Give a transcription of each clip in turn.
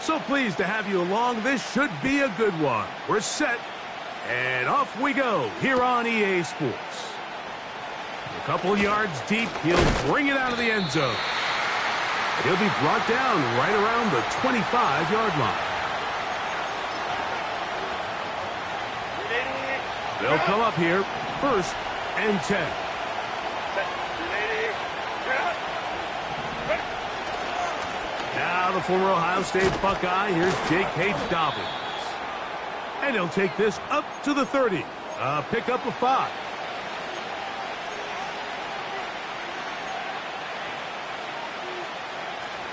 So pleased to have you along. This should be a good one. We're set, and off we go here on EA Sports. A couple yards deep, he'll bring it out of the end zone. He'll be brought down right around the 25-yard line. They'll come up here, 1st and 10. Now the former Ohio State Buckeye, here's J.K. Dobbins. And he'll take this up to the 30. Pick up a 5.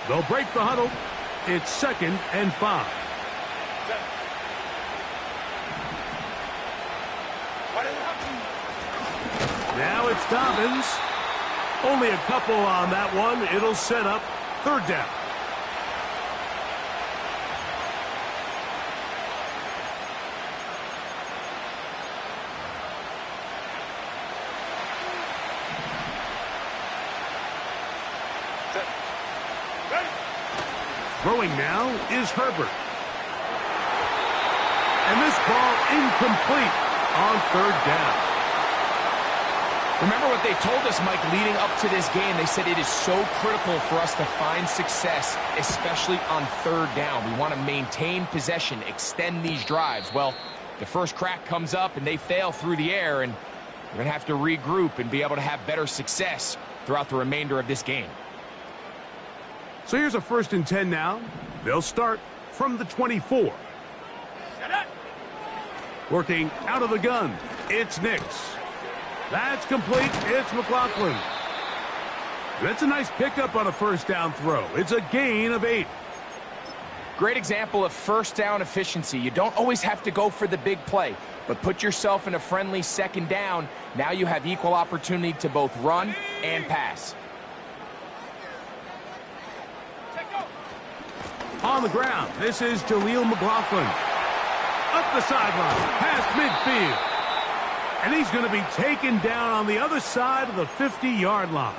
They'll break the huddle. It's 2nd and 5. Now it's Dobbins. Only a couple on that one. It'll set up 3rd down. Throwing now is Herbert. And this ball incomplete on 3rd down. Remember what they told us, Mike, leading up to this game. They said it is so critical for us to find success, especially on 3rd down. We want to maintain possession, extend these drives. Well, the first crack comes up and they fail through the air, and we're going to have to regroup and be able to have better success throughout the remainder of this game. So here's a 1st and 10 now. They'll start from the 24. Working out of the gun, it's Nix. That's complete. It's McLaughlin. That's a nice pickup on a 1st down throw. It's a gain of 8. Great example of 1st down efficiency. You don't always have to go for the big play, but put yourself in a friendly 2nd down. Now you have equal opportunity to both run and pass. On the ground, this is Jaleel McLaughlin. Up the sideline, past midfield. And he's going to be taken down on the other side of the 50-yard line.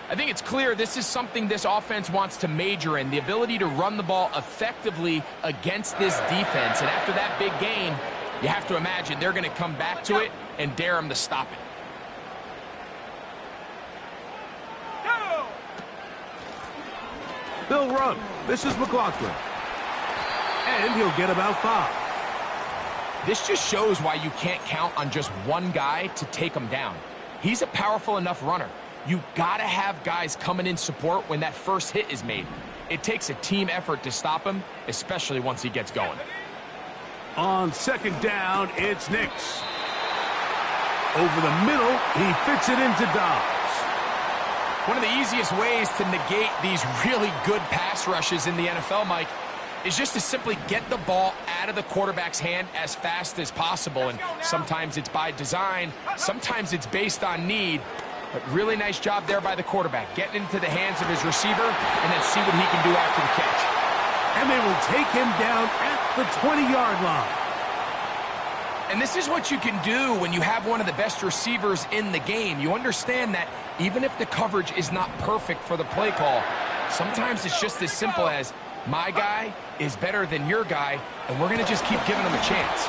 I think it's clear this is something this offense wants to major in, the ability to run the ball effectively against this defense. And after that big gain, you have to imagine they're going to come back to it and dare him to stop it. They'll run. This is McLaughlin. And he'll get about 5. This just shows why you can't count on just one guy to take him down. He's a powerful enough runner. You gotta have guys coming in support when that first hit is made. It takes a team effort to stop him, especially once he gets going. On 2nd down, it's Nix. Over the middle, he fits it into Dobbs. One of the easiest ways to negate these really good pass rushes in the NFL, Mike, is just to simply get the ball out of the quarterback's hand as fast as possible. And sometimes it's by design, sometimes it's based on need. But really nice job there by the quarterback, getting into the hands of his receiver and then see what he can do after the catch. And they will take him down at the 20-yard line. And this is what you can do when you have one of the best receivers in the game. You understand that even if the coverage is not perfect for the play call, sometimes it's just as simple as, my guy is better than your guy, and we're going to just keep giving him a chance.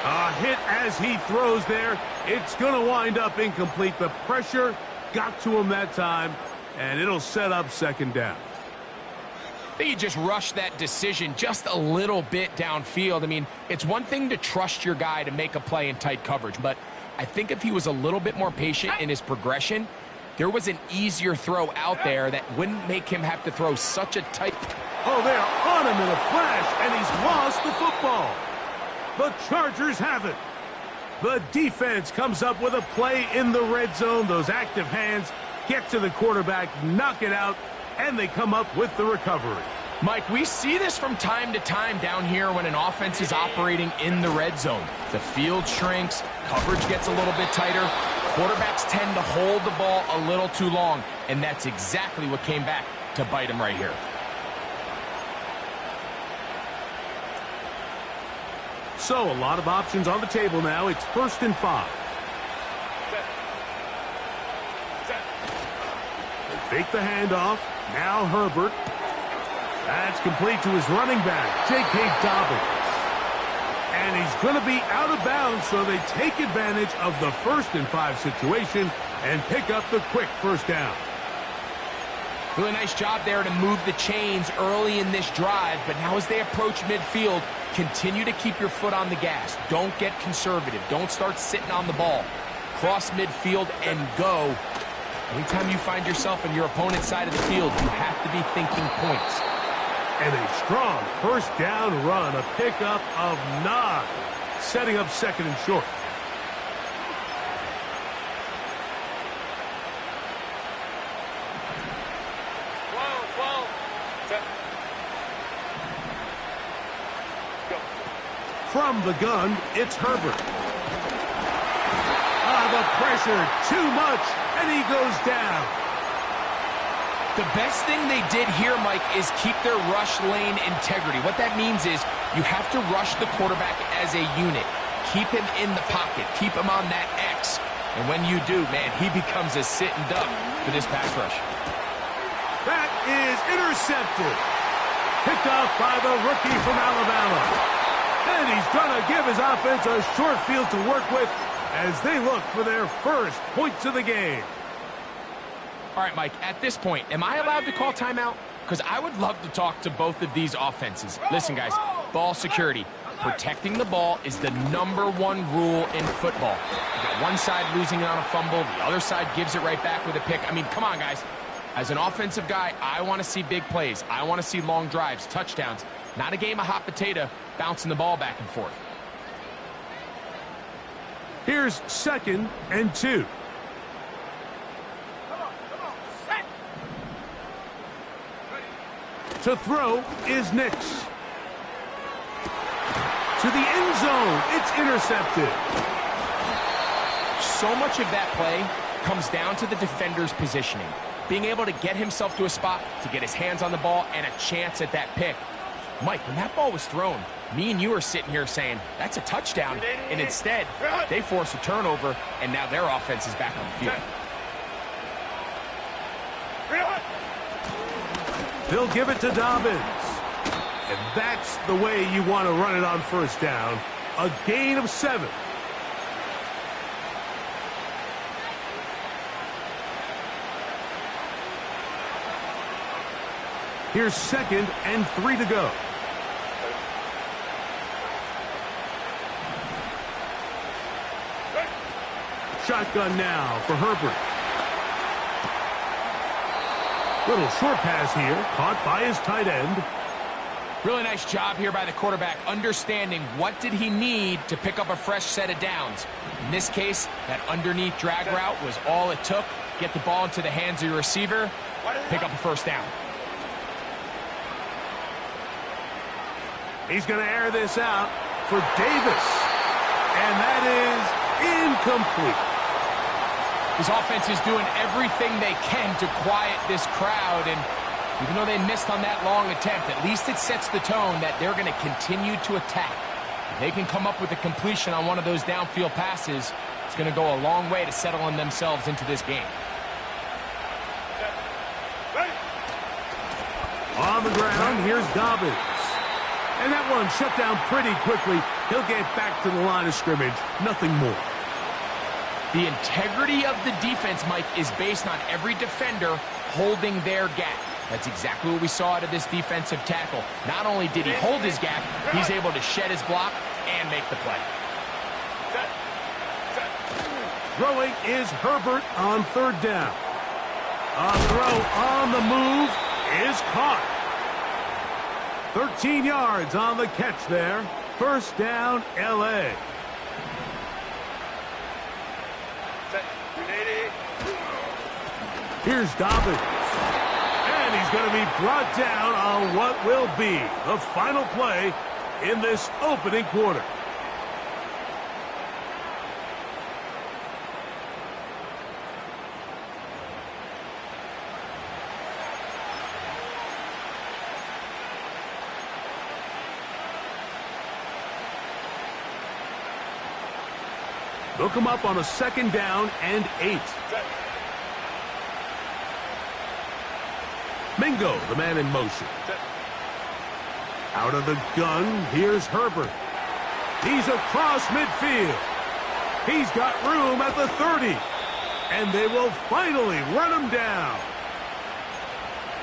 A hit as he throws there. It's going to wind up incomplete. The pressure got to him that time, and it'll set up 2nd down. I think you just rushed that decision just a little bit downfield. I mean, it's one thing to trust your guy to make a play in tight coverage, but I think if he was a little bit more patient in his progression, there was an easier throw out there that wouldn't make him have to throw such a tight... Oh, they're on him in a flash, and he's lost the football. The Chargers have it. The defense comes up with a play in the red zone. Those active hands get to the quarterback, knock it out, and they come up with the recovery. Mike, we see this from time to time down here when an offense is operating in the red zone. The field shrinks, coverage gets a little bit tighter, quarterbacks tend to hold the ball a little too long, and that's exactly what came back to bite him right here. So a lot of options on the table now. It's 1st and 5. They fake the handoff. Now Herbert. That's complete to his running back, J.K. Dobbins. And he's going to be out of bounds, so they take advantage of the 1st and 5 situation and pick up the quick first down. Really nice job there to move the chains early in this drive, but now as they approach midfield, continue to keep your foot on the gas. Don't get conservative. Don't start sitting on the ball. Cross midfield and go. Anytime you find yourself on your opponent's side of the field, you have to be thinking points. And a strong first down run, a pickup of 9, setting up 2nd and short. From the gun, it's Herbert. The pressure, too much, and he goes down. The best thing they did here, Mike, is keep their rush lane integrity. What that means is you have to rush the quarterback as a unit. Keep him in the pocket. Keep him on that X. And when you do, man, he becomes a sitting duck for this pass rush. That is intercepted. Picked off by the rookie from Alabama. And he's going to give his offense a short field to work with as they look for their first points of the game. All right, Mike, at this point, am I allowed to call timeout? Because I would love to talk to both of these offenses. Listen, guys, ball security. Protecting the ball is the #1 rule in football. You got one side losing it on a fumble, the other side gives it right back with a pick. I mean, come on, guys. As an offensive guy, I want to see big plays. I want to see long drives, touchdowns, not a game of hot potato bouncing the ball back and forth. Here's 2nd and 2. To throw is Nix. To the end zone, it's intercepted. So much of that play comes down to the defender's positioning. Being able to get himself to a spot, to get his hands on the ball, and a chance at that pick. Mike, when that ball was thrown, me and you are sitting here saying, that's a touchdown, and instead, they force a turnover, and now their offense is back on the field. They'll give it to Dobbins. And that's the way you want to run it on first down. A gain of 7. Here's 2nd and 3 to go. Shotgun now for Herbert. Little short pass here, caught by his tight end. Really nice job here by the quarterback, understanding what did he need to pick up a fresh set of downs. In this case, that underneath drag route was all it took. Get the ball into the hands of your receiver, pick up a first down. He's going to air this out for Davis. And that is incomplete. This offense is doing everything they can to quiet this crowd, and even though they missed on that long attempt, at least it sets the tone that they're going to continue to attack. If they can come up with a completion on one of those downfield passes, it's going to go a long way to settling themselves into this game. On the ground, here's Dobbins. And that one shut down pretty quickly. He'll get back to the line of scrimmage. Nothing more. The integrity of the defense, Mike, is based on every defender holding their gap. That's exactly what we saw out of this defensive tackle. Not only did he hold his gap, he's able to shed his block and make the play. Throwing is Herbert on 3rd down. A throw on the move is caught. 13 yards on the catch there. First down, L.A. Here's Dobbins. And he's going to be brought down on what will be the final play in this opening quarter. They'll come up on a 2nd down and 8. Mingo, the man in motion. Out of the gun, here's Herbert. He's across midfield. He's got room at the 30. And they will finally run him down.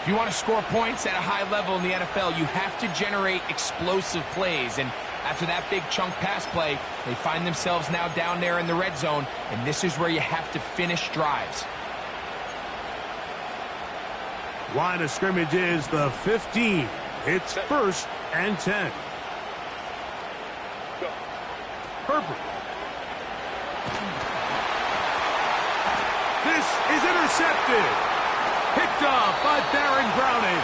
If you want to score points at a high level in the NFL, you have to generate explosive plays. And after that big chunk pass play, they find themselves now down there in the red zone. And this is where you have to finish drives. Line of scrimmage is the 15. It's 1st and 10. Herbert. This is intercepted. Picked off by Baron Browning.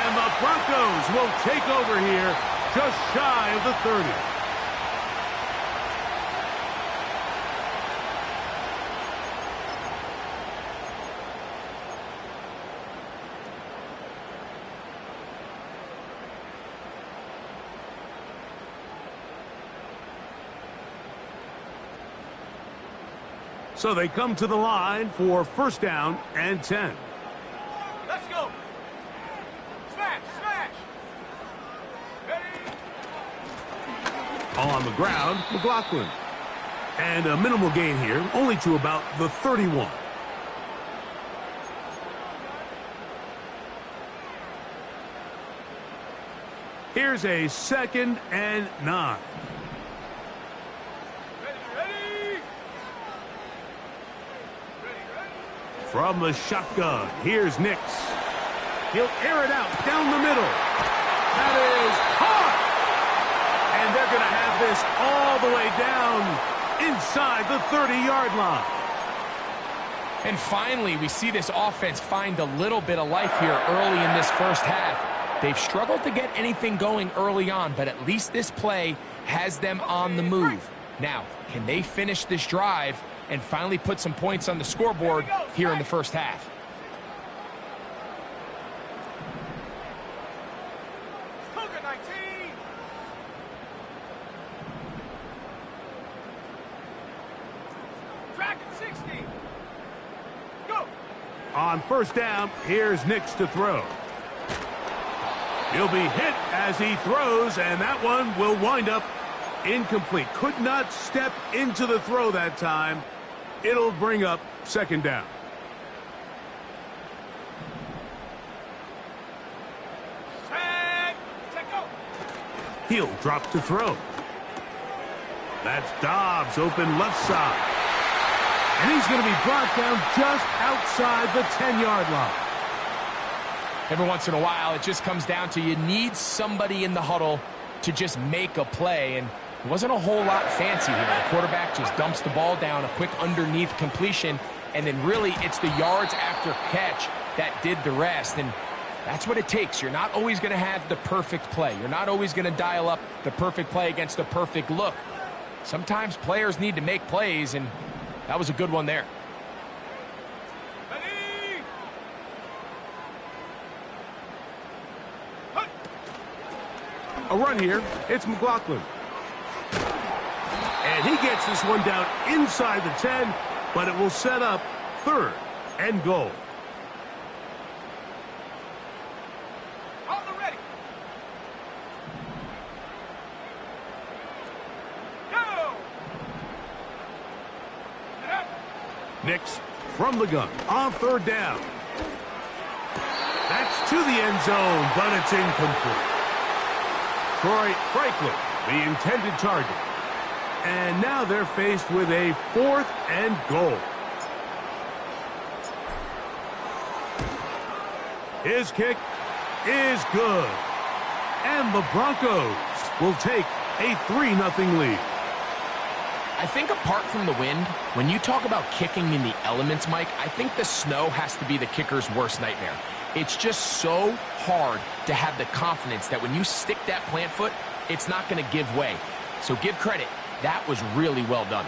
And the Broncos will take over here just shy of the 30. So they come to the line for 1st down and 10. Let's go. Smash, smash. Ready? On the ground, McLaughlin. And a minimal gain here, only to about the 31. Here's a 2nd and 9. From the shotgun, here's Nix. He'll air it out down the middle. That is caught! And they're going to have this all the way down inside the 30-yard line. And finally, we see this offense find a little bit of life here early in this first half. They've struggled to get anything going early on, but at least this play has them on the move. Now, can they finish this drive and finally put some points on the scoreboard here in the first half? On 1st down, here's Nix to throw. He'll be hit as he throws, and that one will wind up incomplete. Could not step into the throw that time. It'll bring up 2nd down. He'll drop to throw. That's Dobbs open left side. And he's going to be brought down just outside the 10-yard line. Every once in a while, it just comes down to you need somebody in the huddle to just make a play. And it wasn't a whole lot fancy here. The quarterback just dumps the ball down, a quick underneath completion, and then really it's the yards after catch that did the rest. And that's what it takes. You're not always going to have the perfect play. You're not always going to dial up the perfect play against the perfect look. Sometimes players need to make plays, and that was a good one there. A run here. It's McLaughlin. And he gets this one down inside the 10, but it will set up 3rd and goal. On the ready. Go! Nix from the gun on 3rd down. That's to the end zone, but it's incomplete. Troy Franklin, the intended target. And now they're faced with a 4th and goal. His kick is good. And the Broncos will take a 3-0 lead. I think apart from the wind, when you talk about kicking in the elements, Mike, I think the snow has to be the kicker's worst nightmare. It's just so hard to have the confidence that when you stick that plant foot, it's not going to give way. So give credit. That was really well done.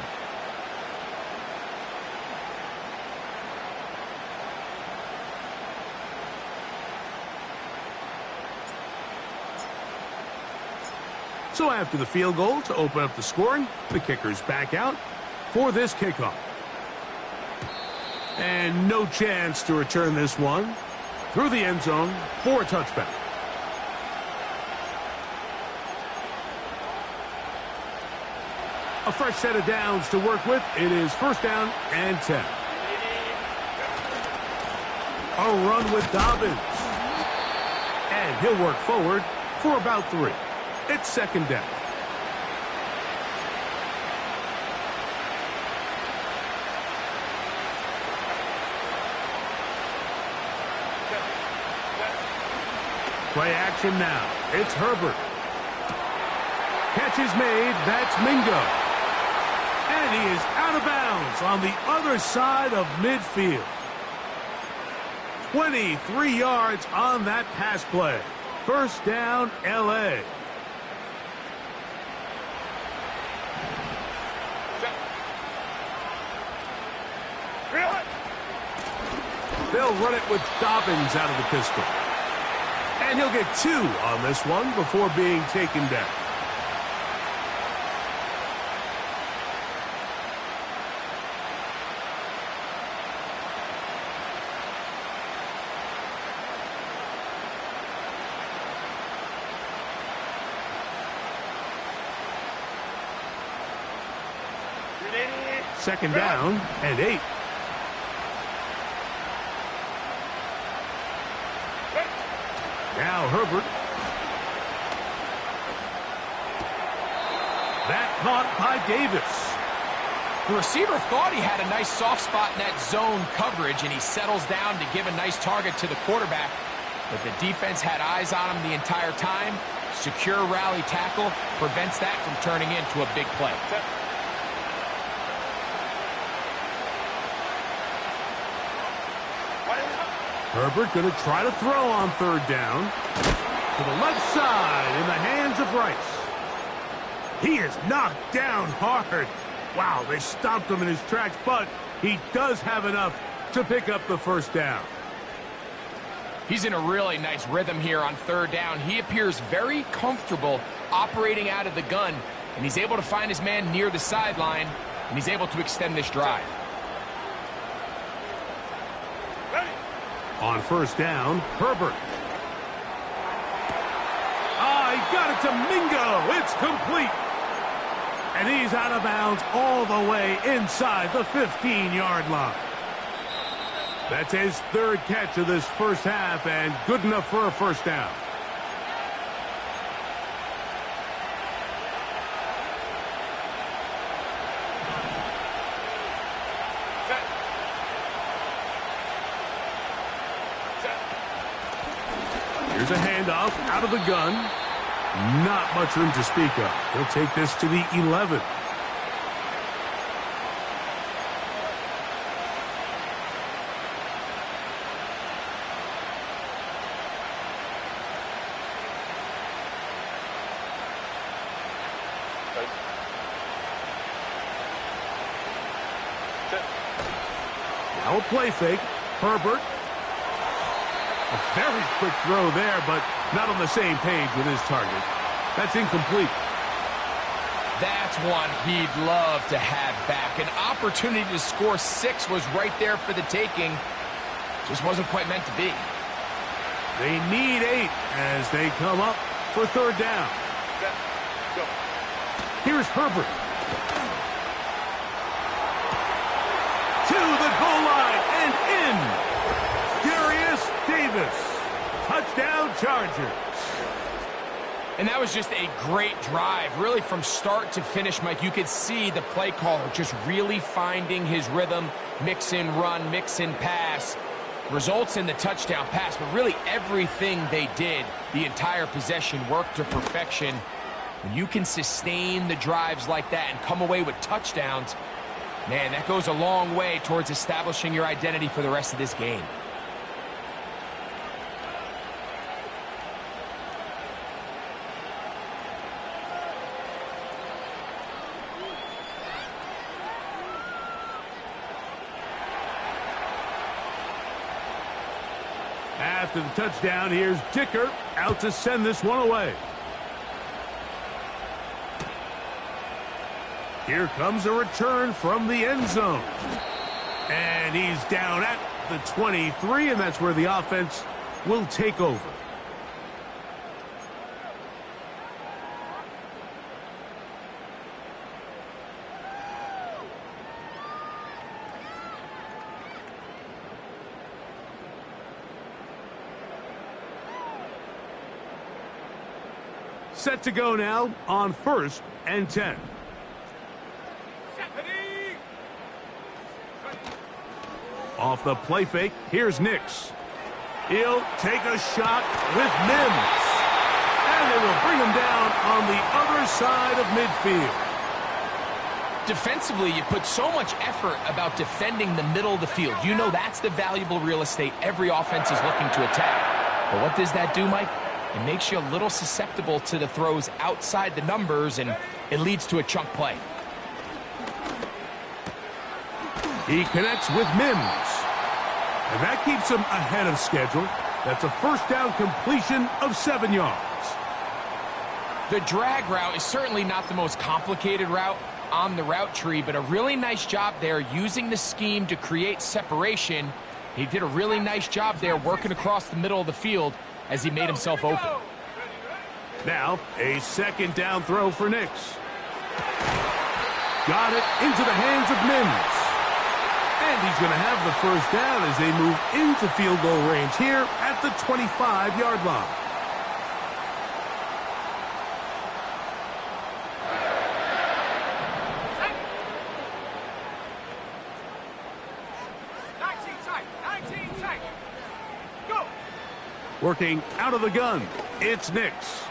So after the field goal to open up the scoring, the kicker's back out for this kickoff. And no chance to return this one through the end zone for a touchback. A fresh set of downs to work with. It is first down and 10. A run with Dobbins. And he'll work forward for about 3. It's second down. Play action now. It's Herbert. Catch is made. That's Mingo. And he is out of bounds on the other side of midfield. 23 yards on that pass play. First down, L.A. They'll run it with Dobbins out of the pistol. And he'll get 2 on this one before being taken down. Second down and 8. Now Herbert. That caught by Davis. The receiver thought he had a nice soft spot in that zone coverage, and he settles down to give a nice target to the quarterback. But the defense had eyes on him the entire time. Secure rally tackle prevents that from turning into a big play. Herbert going to try to throw on third down. To the left side in the hands of Rice. He is knocked down hard. Wow, they stopped him in his tracks, but he does have enough to pick up the first down. He's in a really nice rhythm here on third down. He appears very comfortable operating out of the gun, and he's able to find his man near the sideline, and he's able to extend this drive. On first down, Herbert. He got it to Mingo. It's complete. And he's out of bounds all the way inside the 15-yard line. That's his third catch of this first half, and good enough for a first down. Here's a handoff out of the gun. Not much room to speak of. He'll take this to the 11. Now a play fake. Herbert. A very quick throw there, but not on the same page with his target. That's incomplete. That's one he'd love to have back. An opportunity to score 6 was right there for the taking. Just wasn't quite meant to be. They need 8 as they come up for third down. Here's Herbert. To the goal line and in. Davis. Touchdown Chargers. And that was just a great drive. Really from start to finish, Mike, you could see the play caller just really finding his rhythm. Mix in run, mix in pass. Results in the touchdown pass, but really everything they did, the entire possession worked to perfection. When you can sustain the drives like that and come away with touchdowns, man, that goes a long way towards establishing your identity for the rest of this game. After the touchdown, here's Dicker out to send this one away. Here comes a return from the end zone. And he's down at the 23, and that's where the offense will take over. Set to go now on 1st and 10. Ready. Off the play fake, here's Nix. He'll take a shot with Mims. And they will bring him down on the other side of midfield. Defensively, you put so much effort about defending the middle of the field. You know that's the valuable real estate every offense is looking to attack. But what does that do, Mike? It makes you a little susceptible to the throws outside the numbers, and it leads to a chunk play. He connects with Mims. And that keeps him ahead of schedule. That's a first down completion of 7 yards. The drag route is certainly not the most complicated route on the route tree, but a really nice job there using the scheme to create separation. He did a really nice job there working across the middle of the field as he made himself open. Now, a second down throw for Nix. Got it into the hands of Mims. And he's going to have the first down as they move into field goal range here at the 25-yard line. Working out of the gun, it's Nix.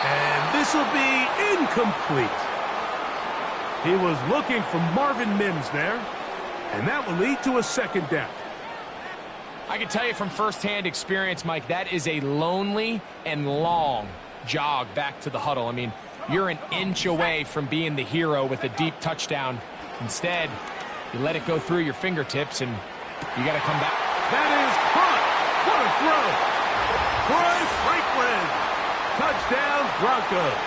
And this will be incomplete. He was looking for Marvin Mims there, and that will lead to a second down. I can tell you from firsthand experience, Mike, that is a lonely and long jog back to the huddle. I mean, you're an inch away from being the hero with a deep touchdown. Instead, you let it go through your fingertips, and you got to come back. That is caught. What a throw. Troy Franklin. Touchdown, Broncos.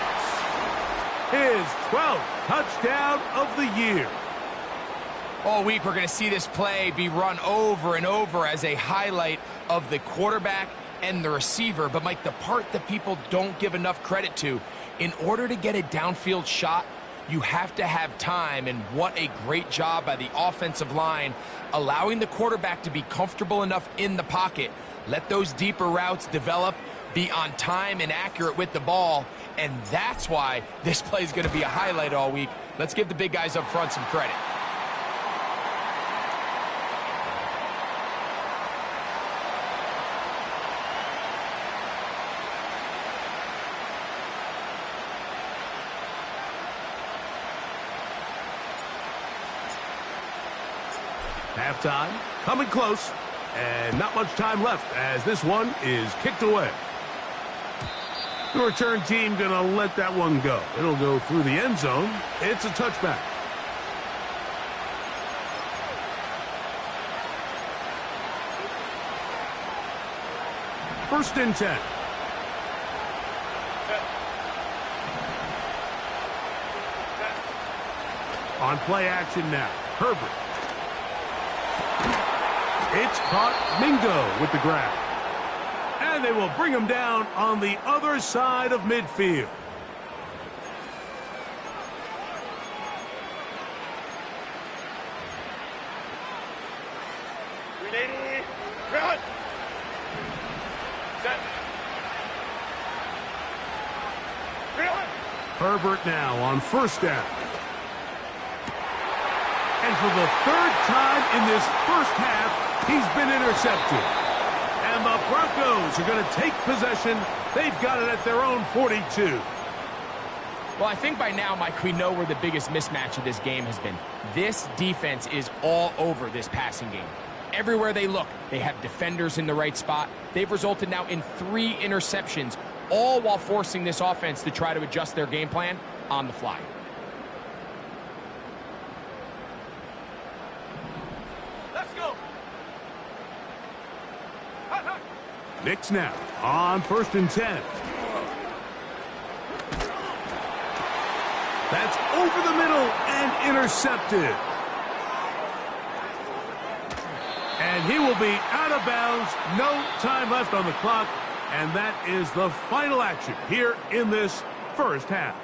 His 12th touchdown of the year. All week, we're going to see this play be run over and over as a highlight of the quarterback and the receiver. But, Mike, the part that people don't give enough credit to, in order to get a downfield shot, you have to have time, and what a great job by the offensive line, allowing the quarterback to be comfortable enough in the pocket, let those deeper routes develop, be on time and accurate with the ball, and that's why this play is going to be a highlight all week. Let's give the big guys up front some credit. Halftime, coming close, and not much time left as this one is kicked away. The return team going to let that one go. It'll go through the end zone. It's a touchback. First and 10. On play action now, Herbert. It's caught. Mingo with the grab. And they will bring him down on the other side of midfield. Ready, run. Set. Run. Herbert now on first down. And for the third time in this first half, he's been intercepted. And the Broncos are going to take possession. They've got it at their own 42. Well, I think by now, Mike, we know where the biggest mismatch of this game has been. This defense is all over this passing game. Everywhere they look, they have defenders in the right spot. They've resulted now in 3 interceptions, all while forcing this offense to try to adjust their game plan on the fly. Let's go. Nix now on first and 10. That's over the middle and intercepted. And he will be out of bounds. No time left on the clock. And that is the final action here in this first half.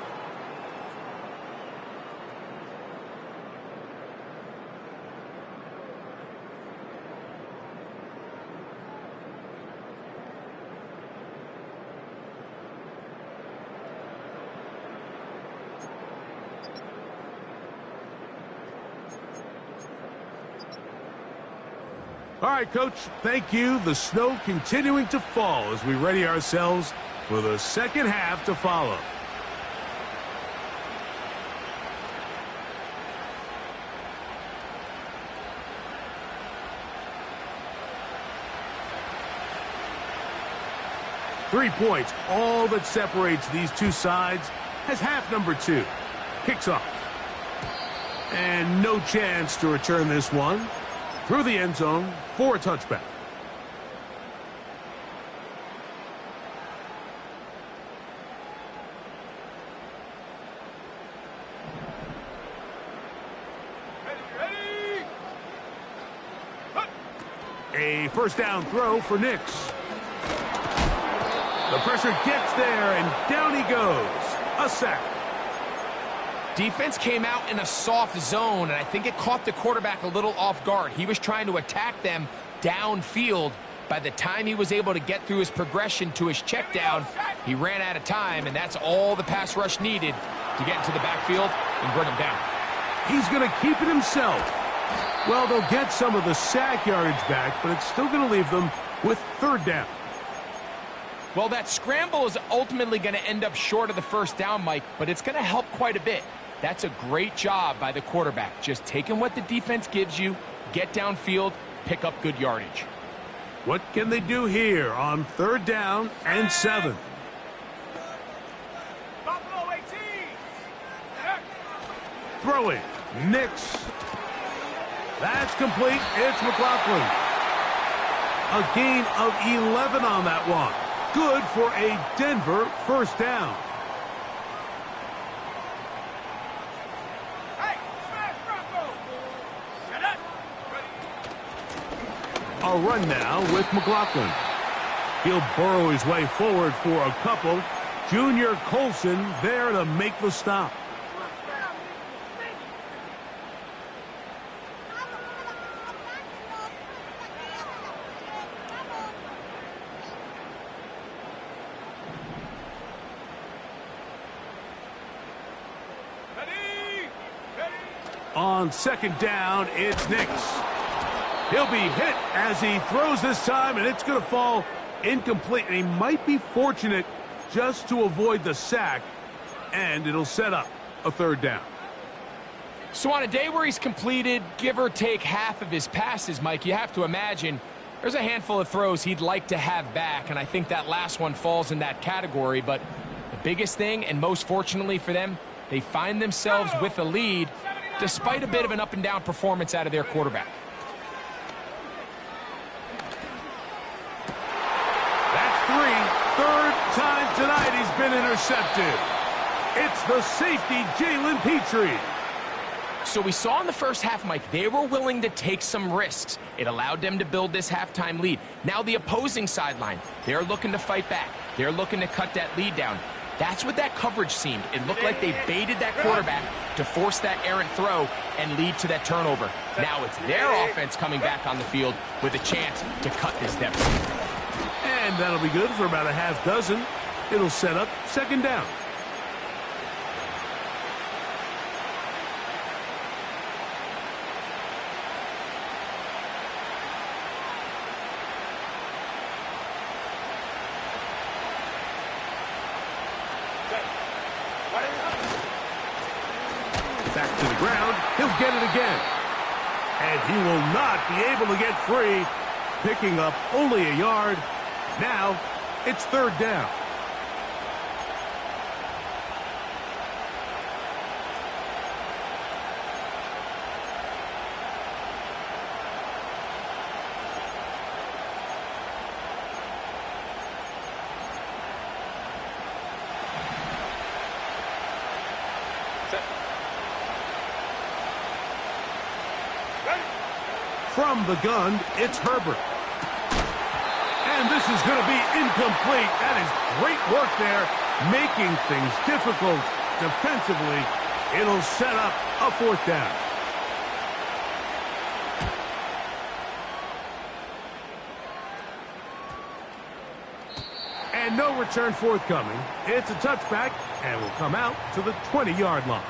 All right, Coach, thank you. The snow continuing to fall as we ready ourselves for the second half to follow. Three points, all that separates these two sides, as half number 2 kicks off. And no chance to return this one through the end zone for a touchback. A first down throw for Nix. The pressure gets there, and down he goes. A sack. Defense came out in a soft zone, and I think it caught the quarterback a little off guard. He was trying to attack them downfield. By the time he was able to get through his progression to his check down, he ran out of time, and that's all the pass rush needed to get into the backfield and bring him down. He's going to keep it himself. Well, they'll get some of the sack yardage back, but it's still going to leave them with third down. Well, that scramble is ultimately going to end up short of the first down, Mike, but it's going to help quite a bit. That's a great job by the quarterback. Just taking what the defense gives you, get downfield, pick up good yardage. What can they do here on third down and 7? Buffalo 18. Throwing. Nix. That's complete. It's McLaughlin. A gain of 11 on that one. Good for a Denver first down. Hey, smash Broncos. Shut up. A run now with McLaughlin. He'll burrow his way forward for a couple. Junior Colson there to make the stop. On second down, it's Nix. He'll be hit as he throws this time, and it's going to fall incomplete. And he might be fortunate just to avoid the sack, and it'll set up a third down. So on a day where he's completed, give or take half of his passes, Mike, you have to imagine there's a handful of throws he'd like to have back, and I think that last one falls in that category. But the biggest thing, and most fortunately for them, they find themselves with a lead despite a bit of an up-and-down performance out of their quarterback. That's 3. Third time tonight he's been intercepted. It's the safety, Jalen Petrie. So we saw in the first half, Mike, they were willing to take some risks. It allowed them to build this halftime lead. Now the opposing sideline, they're looking to fight back. They're looking to cut that lead down. That's what that coverage seemed. It looked like they baited that quarterback to force that errant throw and lead to that turnover. Now it's their offense coming back on the field with a chance to cut this deficit. And that'll be good for about a half dozen. It'll set up second down. Back to the ground. He'll get it again. And he will not be able to get free. Picking up only a yard. Now it's third down. From the gun, it's Herbert. And this is going to be incomplete. That is great work there, making things difficult defensively. It'll set up a fourth down. And no return forthcoming. It's a touchback and will come out to the 20-yard line.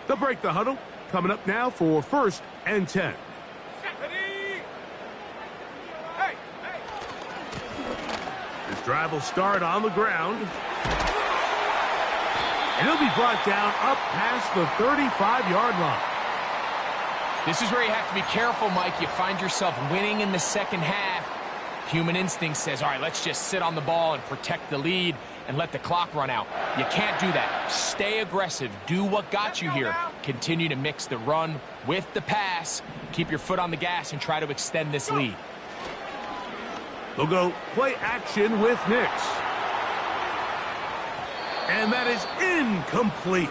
They'll break the huddle. Coming up now for 1st and 10. Ready? Hey, hey. This drive will start on the ground. And he'll be brought down up past the 35-yard line. This is where you have to be careful, Mike. You find yourself winning in the second half. Human instinct says, all right, let's just sit on the ball and protect the lead and let the clock run out. You can't do that. Stay aggressive. Do what got you here. Continue to mix the run with the pass. Keep your foot on the gas and try to extend this lead. They'll go play action with Nix. And that is incomplete.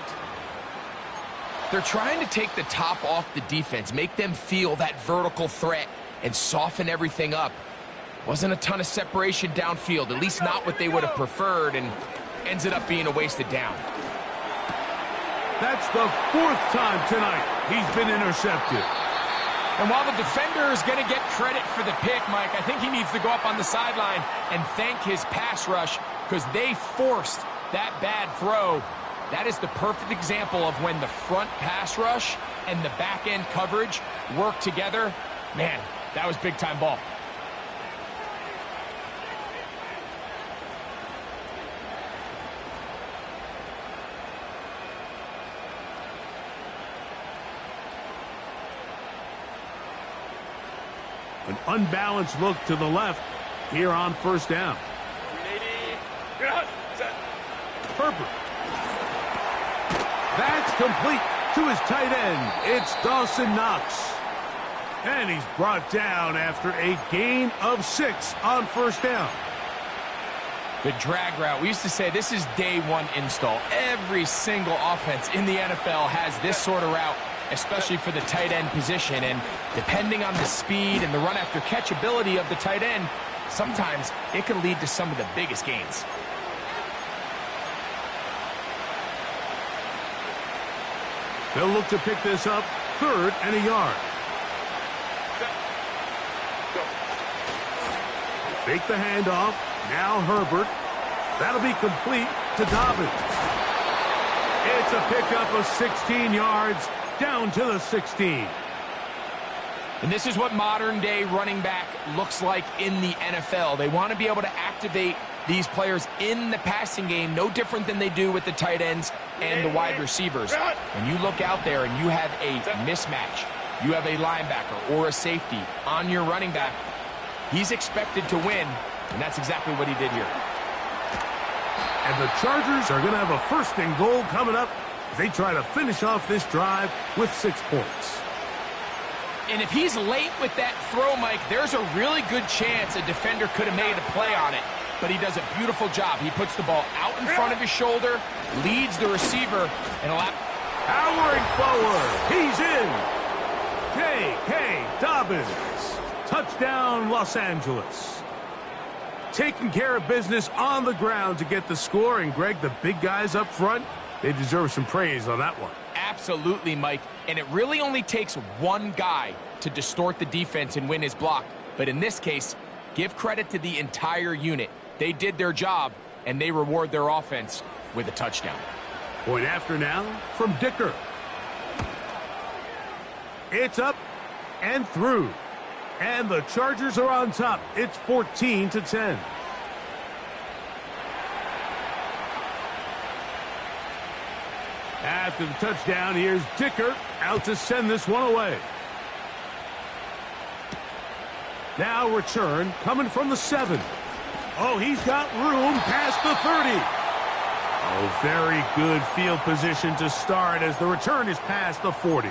They're trying to take the top off the defense, make them feel that vertical threat, and soften everything up. Wasn't a ton of separation downfield, at least not what they would have preferred, and ends it up being a wasted down. That's the 4th time tonight he's been intercepted. And while the defender is going to get credit for the pick, Mike, I think he needs to go up on the sideline and thank his pass rush because they forced that bad throw. That is the perfect example of when the front pass rush and the back-end coverage work together. Man, that was big-time ball. An unbalanced look to the left here on 1st down. Herbert. That's complete to his tight end. It's Dawson Knox. And he's brought down after a gain of 6 on 1st down. The drag route. We used to say this is day one install. Every single offense in the NFL has this sort of route, especially for the tight end position. And depending on the speed and the run after catch ability of the tight end, sometimes it can lead to some of the biggest gains. They'll look to pick this up 3rd and a yard. Fake the handoff. Now Herbert. That'll be complete to Dobbins. It's a pickup of 16 yards down to the 16. And this is what modern-day running back looks like in the NFL. They want to be able to activate these players in the passing game, no different than they do with the tight ends and the wide receivers. When you look out there and you have a mismatch, you have a linebacker or a safety on your running back, he's expected to win, and that's exactly what he did here. And the Chargers are going to have a 1st and goal coming up as they try to finish off this drive with 6 points. And if he's late with that throw, Mike, there's a really good chance a defender could have made a play on it. But he does a beautiful job. He puts the ball out in front of his shoulder, leads the receiver, and powering forward. He's in. J.K. Dobbins. Touchdown, Los Angeles. Taking care of business on the ground to get the score. And, Greg, the big guys up front, they deserve some praise on that one. Absolutely, Mike. And it really only takes one guy to distort the defense and win his block. But in this case, give credit to the entire unit. They did their job, and they reward their offense with a touchdown. Point after now from Dicker. It's up and through. And the Chargers are on top. It's 14-10. After the touchdown, here's Dicker out to send this one away. Now return coming from the 7. Oh, he's got room past the 30. Oh, very good field position to start as the return is past the 40.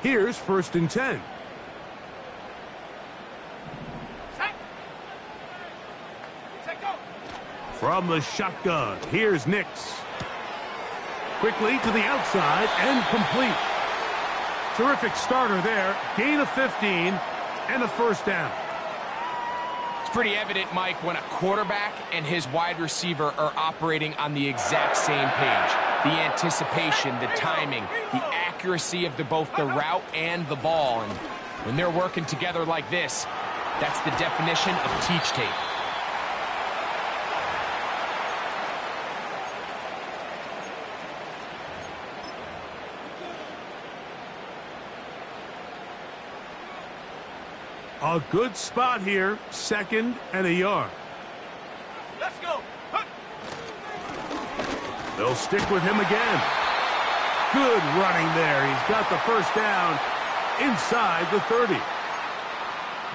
Here's 1st and 10. From the shotgun, here's Nix. Quickly to the outside and complete. Terrific starter there. Gain of 15 and a 1st down. It's pretty evident, Mike, when a quarterback and his wide receiver are operating on the exact same page. The anticipation, the timing, the accuracy of both the route and the ball. And when they're working together like this, That's the definition of teach tape. A good spot here, 2nd and a yard. Let's go. They'll stick with him again. Good running there. He's got the first down inside the 30.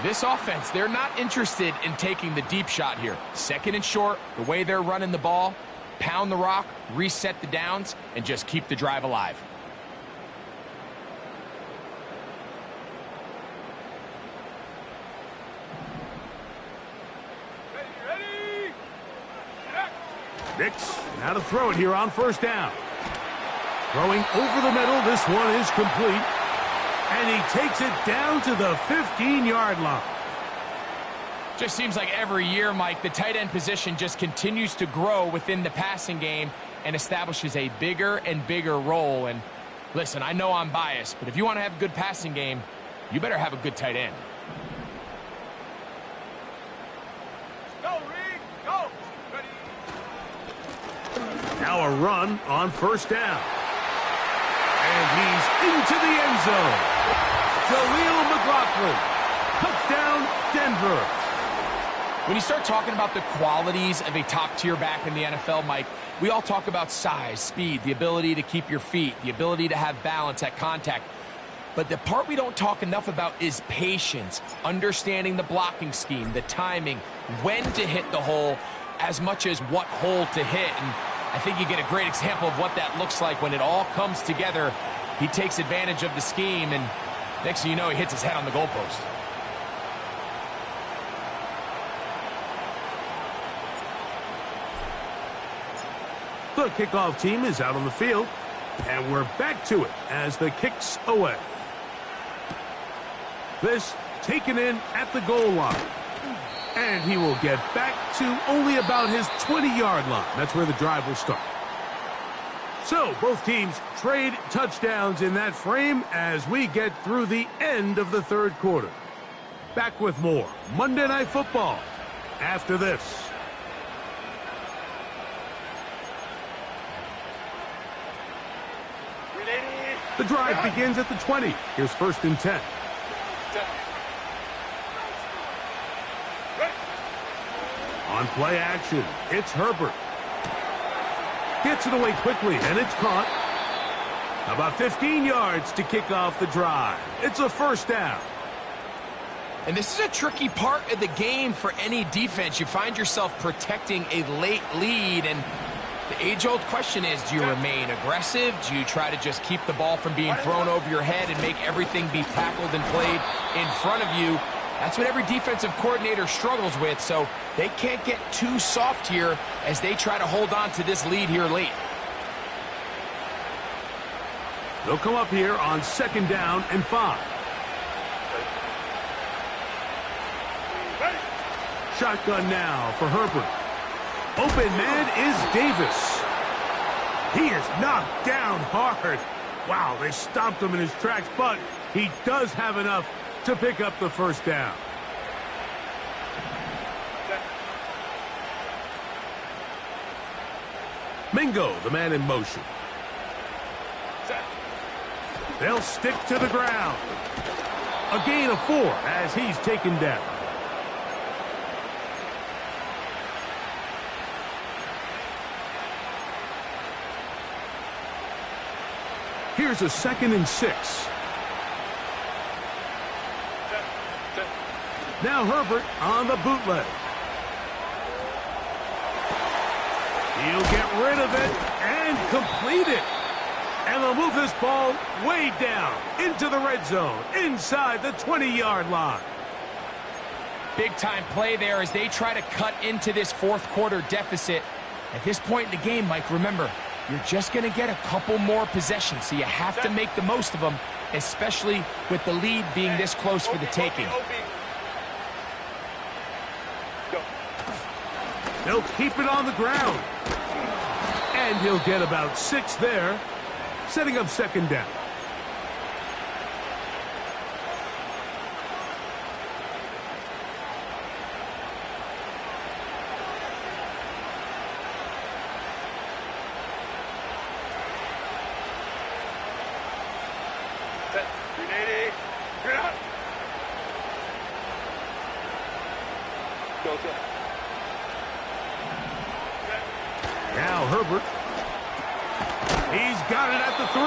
This offense, they're not interested in taking the deep shot here. 2nd and short, the way they're running the ball, pound the rock, reset the downs, and just keep the drive alive. Ready? Nix, now to throw it here on 1st down. Throwing over the middle, this one is complete. And he takes it down to the 15-yard line. Just seems like every year, Mike, the tight end position just continues to grow within the passing game and establishes a bigger and bigger role. And listen, I know I'm biased, but if you want to have a good passing game, you better have a good tight end. Go, Reed. Go. Ready. Now a run on 1st down. And he's into the end zone. Jaleel McLaughlin. Touchdown, Denver. When you start talking about the qualities of a top-tier back in the NFL, Mike, we all talk about size, speed, the ability to keep your feet, the ability to have balance at contact. But the part we don't talk enough about is patience, understanding the blocking scheme, the timing, when to hit the hole, as much as what hole to hit. And I think you get a great example of what that looks like when it all comes together. He takes advantage of the scheme, and next thing you know, he hits his head on the goalpost. The kickoff team is out on the field, and we're back to it as the kick's away. This taken in at the goal line. And he will get back to only about his 20-yard line. That's where the drive will start. So both teams trade touchdowns in that frame as we get through the end of the 3rd quarter. Back with more Monday Night Football after this. The drive begins at the 20. Here's 1st and 10. On play action, it's Herbert. Gets it away quickly, and it's caught. About 15 yards to kick off the drive. It's a 1st down. And this is a tricky part of the game for any defense. You find yourself protecting a late lead, and the age-old question is, do you remain aggressive? Do you try to just keep the ball from being thrown over your head and make everything be tackled and played in front of you? That's what every defensive coordinator struggles with, so they can't get too soft here as they try to hold on to this lead here late. They'll come up here on 2nd down and 5. Shotgun now for Herbert. Open man is Davis. He is knocked down hard. Wow, they stopped him in his tracks, but he does have enough to pick up the 1st down. Mingo, the man in motion. They'll stick to the ground. A gain of 4 as he's taken down. Here's a 2nd and 6. Now Herbert on the bootleg. He'll get rid of it and complete it. And they'll move this ball way down into the red zone, inside the 20-yard line. Big-time play there as they try to cut into this 4th quarter deficit. At this point in the game, Mike, remember, you're just going to get a couple more possessions, so you have to make the most of them, especially with the lead being this close for the taking. They'll keep it on the ground. And he'll get about 6 there, setting up 2nd down. Set. 380. Get out. Go, go. Now Herbert. He's got it at the 3.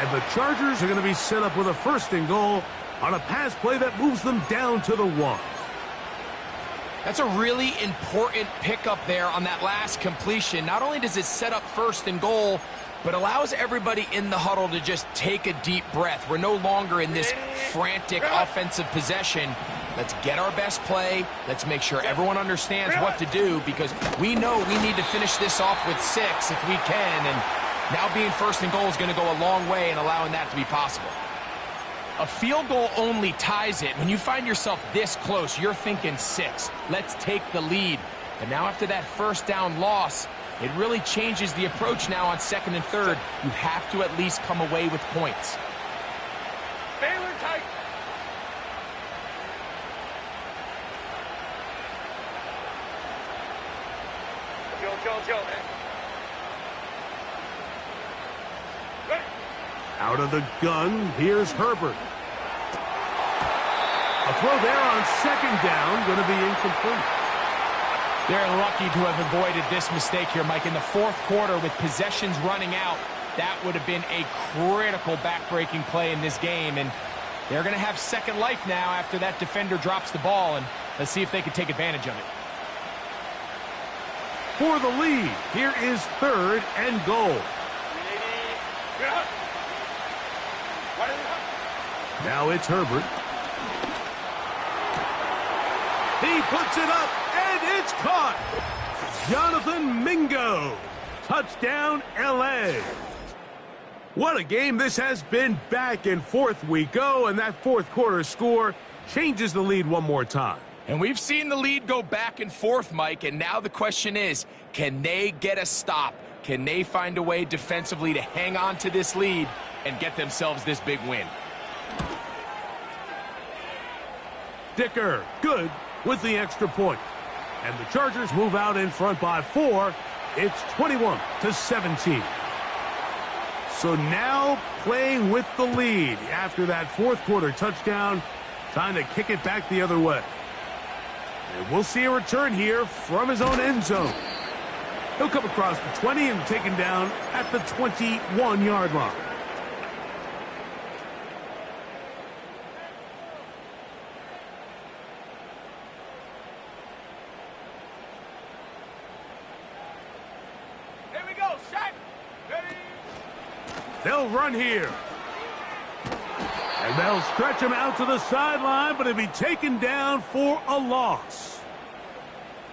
And the Chargers are going to be set up with a 1st and goal on a pass play that moves them down to the 1. That's a really important pickup there on that last completion. Not only does it set up 1st and goal, but allows everybody in the huddle to just take a deep breath. We're no longer in this frantic offensive possession. Let's get our best play. Let's make sure everyone understands what to do, because we know we need to finish this off with 6 if we can. And now being 1st and goal is going to go a long way in allowing that to be possible. A field goal only ties it. When you find yourself this close, you're thinking 6. Let's take the lead. But now after that 1st down loss, it really changes the approach now on 2nd and 3rd. You have to at least come away with points. Baylor tight. Joe, man. Ready. Out of the gun, here's Herbert. A throw there on 2nd down, going to be incomplete. They're lucky to have avoided this mistake here, Mike. In the 4th quarter, with possessions running out, that would have been a critical back-breaking play in this game. And they're going to have second life now after that defender drops the ball. And let's see if they can take advantage of it. For the lead, here is 3rd and goal. Now it's Herbert. He puts it up, and it's caught. Jonathan Mingo. Touchdown, L.A. What a game this has been. Back and forth we go, and that 4th quarter score changes the lead one more time. And we've seen the lead go back and forth, Mike, and now the question is, can they get a stop? Can they find a way defensively to hang on to this lead and get themselves this big win? Dicker, good with the extra point. And the Chargers move out in front by 4. It's 21-17. So now playing with the lead after that 4th quarter touchdown, time to kick it back the other way. And we'll see a return here from his own end zone. He'll come across the 20 and taken down at the 21-yard line. Here we go, set. Ready. They'll run here. And they'll stretch him out to the sideline, but he'll be taken down for a loss.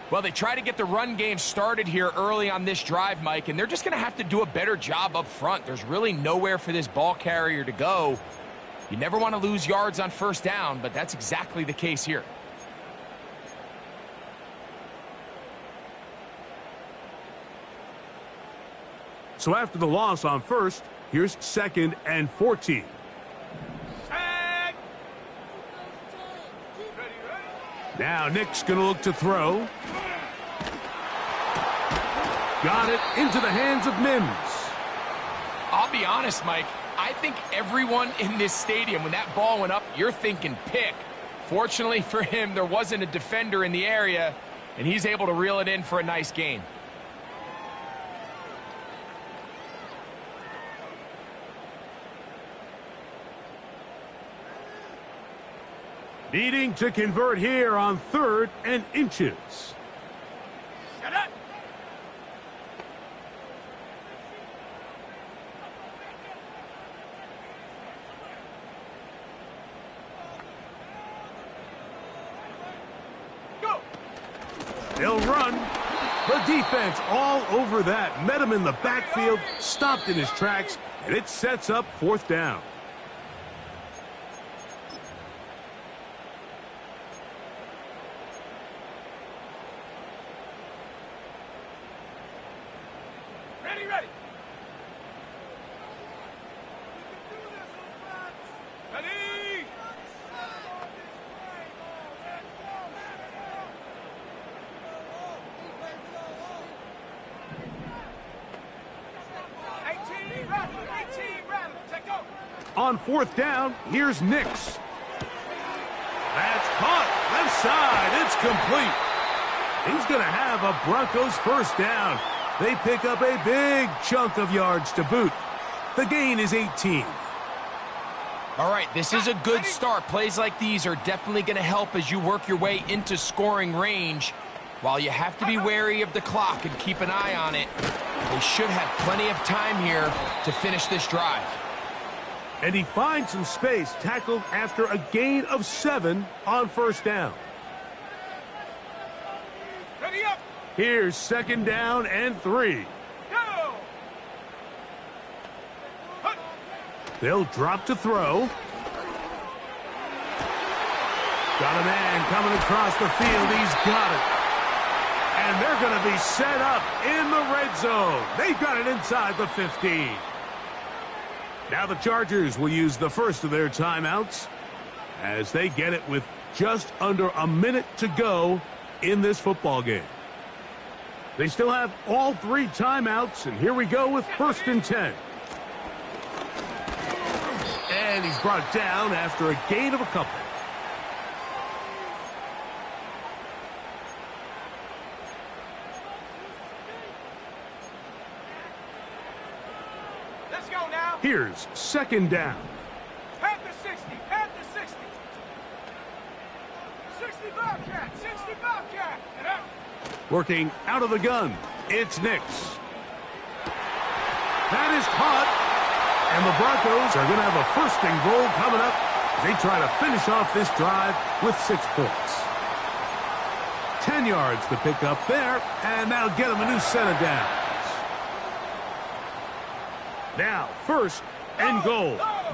Well, they try to get the run game started here early on this drive, Mike, and they're just going to have to do a better job up front. There's really nowhere for this ball carrier to go. You never want to lose yards on 1st down, but that's exactly the case here. So after the loss on 1st, here's 2nd and 14. Now Nick's going to look to throw. Got it into the hands of Mims. I'll be honest, Mike. I think everyone in this stadium, when that ball went up, you're thinking pick. Fortunately for him, there wasn't a defender in the area, and he's able to reel it in for a nice gain. Needing to convert here on 3rd and inches. Shut up. Go. They'll run. The defense all over that. Met him in the backfield, stopped in his tracks, and it sets up 4th down. Ready. Ready. 18, rattle. Take go. On fourth down, here's Nix. That's caught. Left side. It's complete. He's going to have a Broncos first down. They pick up a big chunk of yards to boot. The gain is 18. All right, this is a good start. Plays like these are definitely going to help as you work your way into scoring range. While you have to be wary of the clock and keep an eye on it, they should have plenty of time here to finish this drive. And he finds some space, tackled after a gain of 7 on first down. Ready up. Here's second down and 3. Go. Hut. They'll drop to throw. Got a man coming across the field. He's got it. And they're going to be set up in the red zone. They've got it inside the 15. Now the Chargers will use the first of their timeouts as they get it with just under a minute to go in this football game. They still have all 3 timeouts, and here we go with first and 10. And he's brought down after a gain of a couple. Let's go now. Here's second down. Pat the 60. Pat the 60. 60 Bobcat. 60 Bobcat. And up. Working out of the gun, it's Nix. That is caught. And the Broncos are going to have a first and goal coming up as they try to finish off this drive with 6 points. 10 yards to pick up there, and that'll get them a new set of downs. Now, first and goal. Go.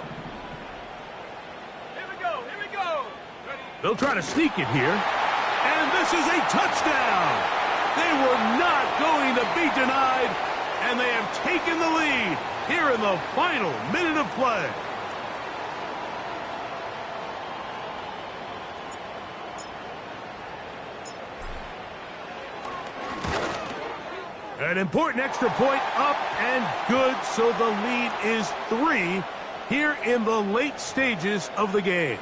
Here we go. Here we go. Ready. They'll try to sneak it here. And this is a touchdown. They were not going to be denied, and they have taken the lead here in the final minute of play. An important extra point up and good, so the lead is 3 here in the late stages of the game.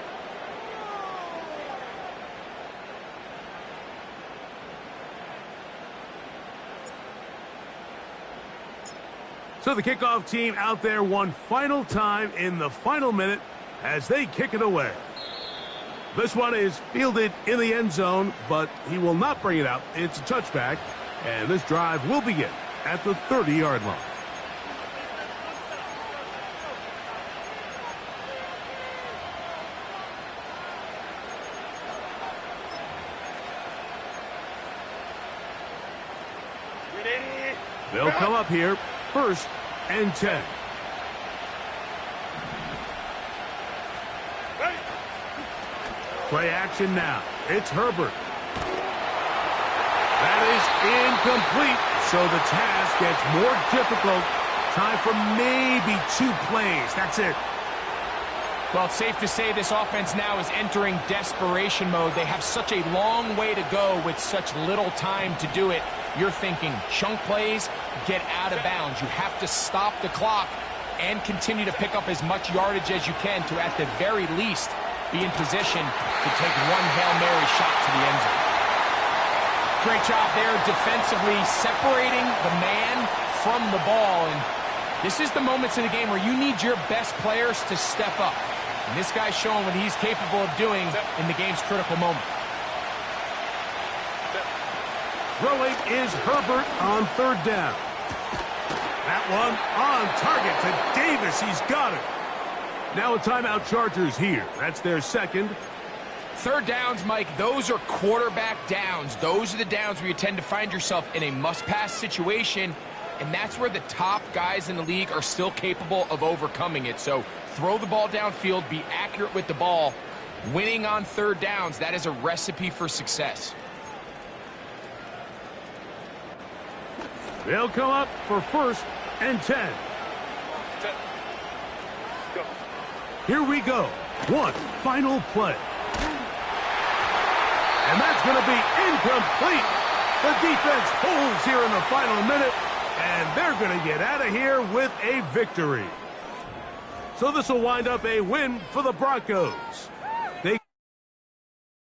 So the kickoff team out there one final time in the final minute as they kick it away. This one is fielded in the end zone, but he will not bring it out. It's a touchback, and this drive will begin at the 30-yard line. They'll come up here. First and 10. Play action now. It's Herbert. That is incomplete, so the task gets more difficult. Time for maybe 2 plays. That's it. Well, it's safe to say this offense now is entering desperation mode. They have such a long way to go with such little time to do it. You're thinking chunk plays, get out of bounds. You have to stop the clock and continue to pick up as much yardage as you can to, at the very least, be in position to take one Hail Mary shot to the end zone. Great job there defensively, separating the man from the ball. And this is the moments in the game where you need your best players to step up. And this guy's showing what he's capable of doing in the game's critical moment. Throwing is Herbert on third down. That one on target to Davis. He's got it. Now a timeout, Chargers here. That's their second. Third downs, Mike, those are quarterback downs. Those are the downs where you tend to find yourself in a must-pass situation, and that's where the top guys in the league are still capable of overcoming it. So throw the ball downfield, be accurate with the ball. Winning on third downs, that is a recipe for success. They'll come up for first and 10. Go. Here we go. One final play. And that's going to be incomplete. The defense holds here in the final minute, and they're going to get out of here with a victory. So this will wind up a win for the Broncos.